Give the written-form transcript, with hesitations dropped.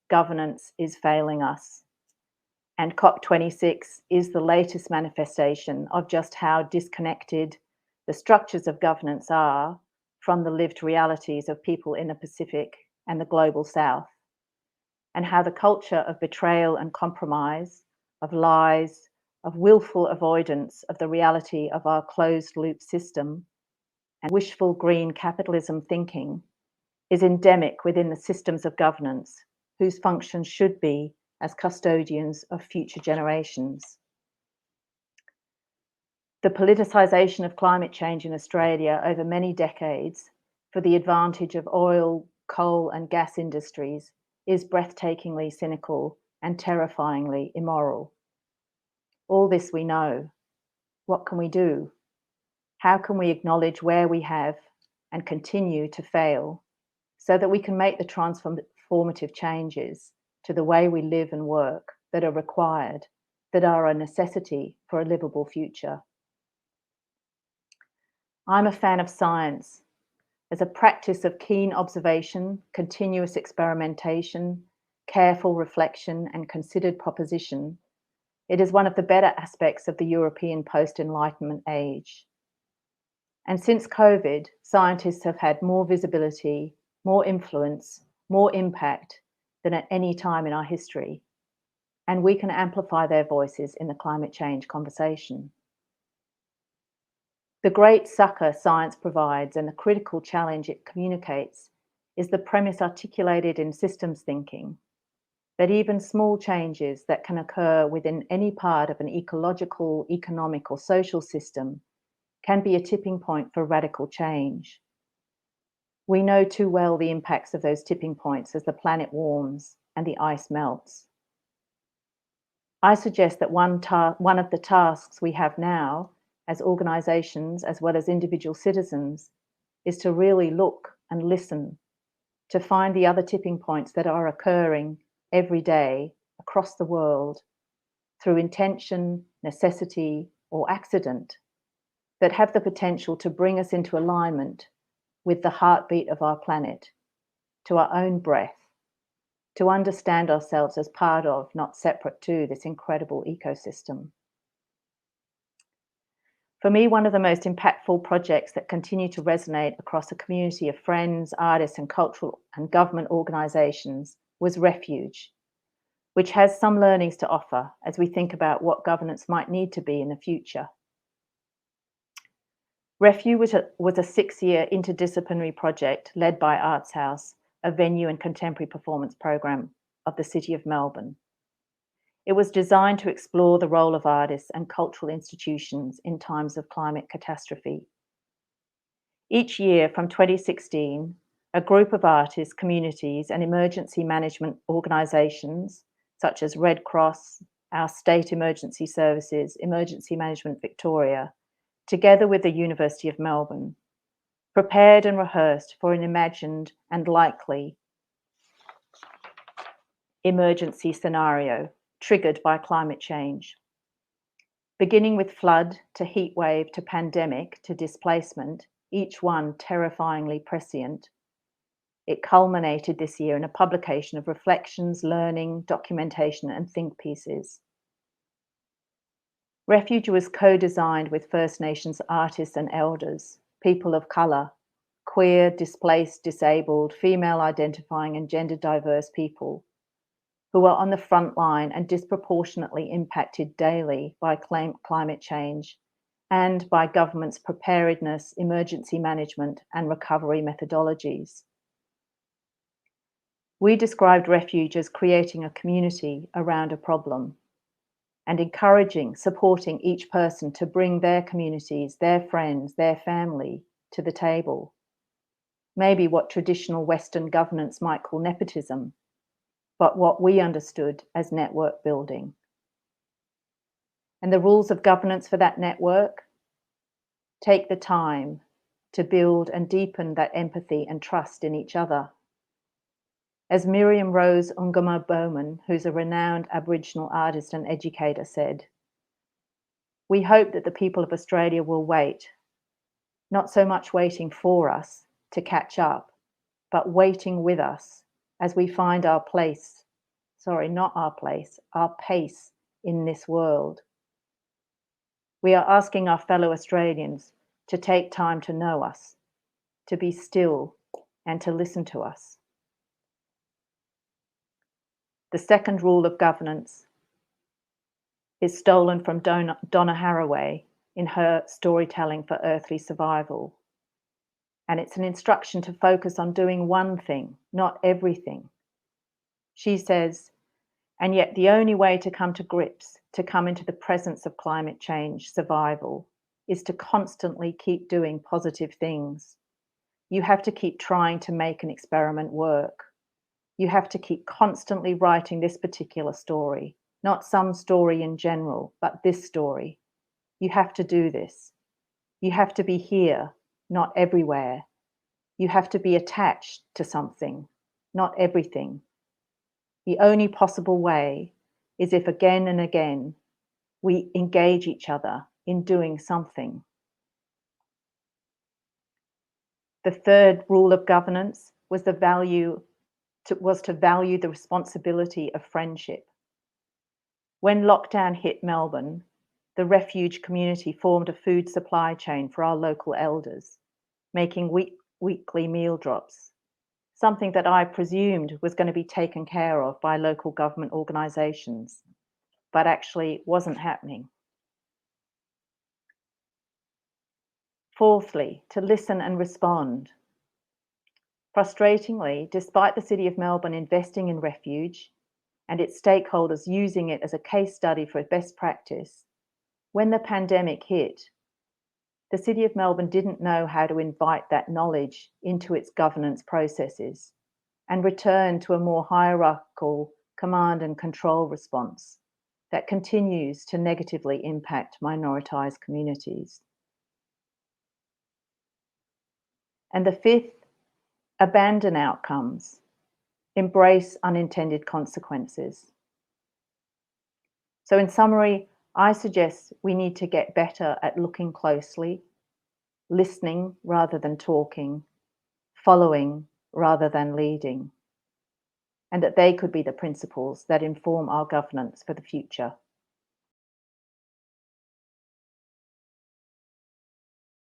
governance is failing us. And COP26 is the latest manifestation of just how disconnected the structures of governance are from the lived realities of people in the Pacific and the global South, and how the culture of betrayal and compromise, of lies, of willful avoidance of the reality of our closed loop system and wishful green capitalism thinking is endemic within the systems of governance whose functions should be as custodians of future generations. The politicisation of climate change in Australia over many decades for the advantage of oil, coal and gas industries is breathtakingly cynical and terrifyingly immoral. All this we know. What can we do? How can we acknowledge where we have and continue to fail so that we can make the transformative changes to the way we live and work that are required, that are a necessity for a livable future? I'm a fan of science. As a practice of keen observation, continuous experimentation, careful reflection, and considered proposition, it is one of the better aspects of the European post-Enlightenment age. And since COVID, scientists have had more visibility, more influence, more impact than at any time in our history. And we can amplify their voices in the climate change conversation. The great succor science provides and the critical challenge it communicates is the premise articulated in systems thinking that even small changes that can occur within any part of an ecological, economic, or social system can be a tipping point for radical change. We know too well the impacts of those tipping points as the planet warms and the ice melts. I suggest that one of the tasks we have now as organisations as well as individual citizens is to really look and listen to find the other tipping points that are occurring every day across the world through intention, necessity, or accident that have the potential to bring us into alignment with the heartbeat of our planet, to our own breath, to understand ourselves as part of, not separate to, this incredible ecosystem. For me, one of the most impactful projects that continue to resonate across a community of friends, artists, and cultural and government organisations was Refuge, which has some learnings to offer as we think about what governance might need to be in the future. Refuge was a 6-year interdisciplinary project led by Arts House, a venue and contemporary performance program of the City of Melbourne. It was designed to explore the role of artists and cultural institutions in times of climate catastrophe. Each year from 2016, a group of artists, communities, and emergency management organisations, such as Red Cross, our state emergency services, Emergency Management Victoria, together with the University of Melbourne, prepared and rehearsed for an imagined and likely emergency scenario triggered by climate change. Beginning with flood to heat wave to pandemic to displacement, each one terrifyingly prescient, it culminated this year in a publication of reflections, learning, documentation, and think pieces. Refuge was co-designed with First Nations artists and elders, people of colour, queer, displaced, disabled, female identifying and gender diverse people who are on the front line and disproportionately impacted daily by climate change and by government's preparedness, emergency management and recovery methodologies. We described Refuge as creating a community around a problem and encouraging, supporting each person to bring their communities, their friends, their family to the table. Maybe what traditional Western governance might call nepotism, but what we understood as network building. And the rules of governance for that network: take the time to build and deepen that empathy and trust in each other. As Miriam Rose Ungama Bowman, who's a renowned Aboriginal artist and educator, said, "We hope that the people of Australia will wait, not so much waiting for us to catch up, but waiting with us as we find our place not our place, our pace in this world. We are asking our fellow Australians to take time to know us, to be still, and to listen to us. The second rule of governance is stolen from Donna Haraway in her Storytelling for Earthly Survival. And it's an instruction to focus on doing one thing, not everything. She says, and yet the only way to come to grips, to come into the presence of climate change survival, is to constantly keep doing positive things. You have to keep trying to make an experiment work. You have to keep constantly writing this particular story, not some story in general, but this story. You have to do this. You have to be here, not everywhere. You have to be attached to something, not everything. The only possible way is if again and again we engage each other in doing something. The third rule of governance was to value the responsibility of friendship. When lockdown hit Melbourne, the refuge community formed a food supply chain for our local elders, making weekly meal drops, something that I presumed was going to be taken care of by local government organisations, but actually wasn't happening. Fourthly, to listen and respond. Frustratingly, despite the City of Melbourne investing in refuge and its stakeholders using it as a case study for best practice, when the pandemic hit, the City of Melbourne didn't know how to invite that knowledge into its governance processes and return to a more hierarchical command and control response that continues to negatively impact minoritized communities. And the fifth, abandon outcomes, embrace unintended consequences. So in summary, I suggest we need to get better at looking closely, listening rather than talking, following rather than leading, and that they could be the principles that inform our governance for the future.